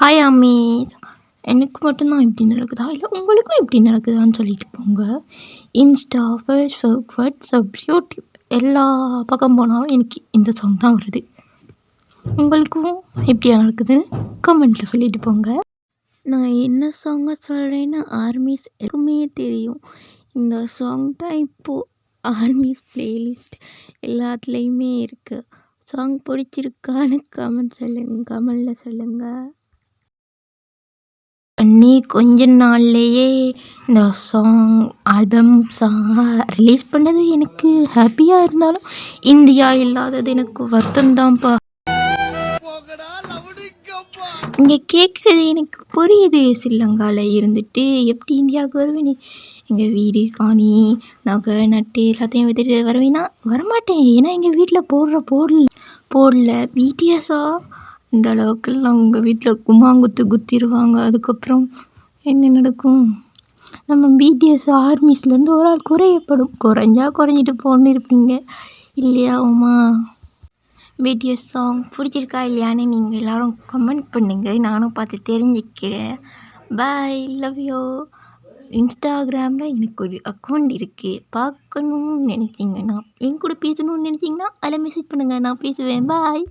Hi அம்மீஸ். எனக்கு மட்டும் தான் இப்படி நடக்குதா? இல்ல உங்களுக்கும் இப்படி நடக்குதான்னு சொல்லிட்டு போங்க. இன்ஸ்டா, ஃபேஸ்புக், வாட்ஸ்அப், யூடியூப் எல்லா பக்கம் போனாலும் எனக்கு இந்த சாங் தான் வருது. உங்களுக்கும் எப்படியா நடக்குதுன்னு கமெண்ட்டில் சொல்லிட்டு போங்க. நான் என்ன சாங்கை சொல்கிறேன்னு ஆர்மிஸ் எல்லாருக்குமே தெரியும். இந்த சாங் தான் இப்போது ஆர்மிஸ் பிளேலிஸ்ட் எல்லாத்துலேயுமே இருக்குது. சாங் பிடிச்சிருக்கான்னு கமெண்டில் சொல்லுங்கள். பண்ணி கொஞ்ச நாள்லேயே இந்த ஆல்பம் ரிலீஸ் பண்ணது எனக்கு ஹாப்பியாக இருந்தாலும் இந்தியா இல்லாதது எனக்கு வருத்தம்தான்ப்பா. இங்கே கேட்குறது எனக்கு புரியுது. ஸ்ரீலங்காவில் இருந்துட்டு எப்படி இந்தியாவுக்கு வருவேன்? எங்கள் வீடு காணி நகை நட்டு எல்லாத்தையும் வித்துட்டு வருவேன்னா வரமாட்டேன். ஏன்னா எங்கள் வீட்டில் போடல பிடிஎஸ்ஸா இந்த அளவுக்குலாம் உங்கள் வீட்டில் கும்மாங்குத்து குத்திடுவாங்க. அதுக்கப்புறம் என்ன நடக்கும்? நம்ம பிடிஎஸ் ஆர்மிஸ்லேருந்து ஒரு ஆள் குறைஞ்சிட்டு போன்னு இருப்பீங்க இல்லையா உமா? பிடிஎஸ் சாங் பிடிச்சிருக்கா இல்லையான்னு நீங்கள் எல்லோரும் கமெண்ட் பண்ணுங்கள். நானும் பார்த்து தெரிஞ்சுக்கிறேன். பாய், லவ் யூ. இன்ஸ்டாகிராமில் எனக்கு ஒரு அக்கௌண்ட் இருக்குது. பார்க்கணுன்னு நினச்சிங்கன்னா என் கூட பேசணும்னு நினச்சிங்கன்னா அதில் மெசேஜ் பண்ணுங்கள். நான் பேசுவேன். பாய்.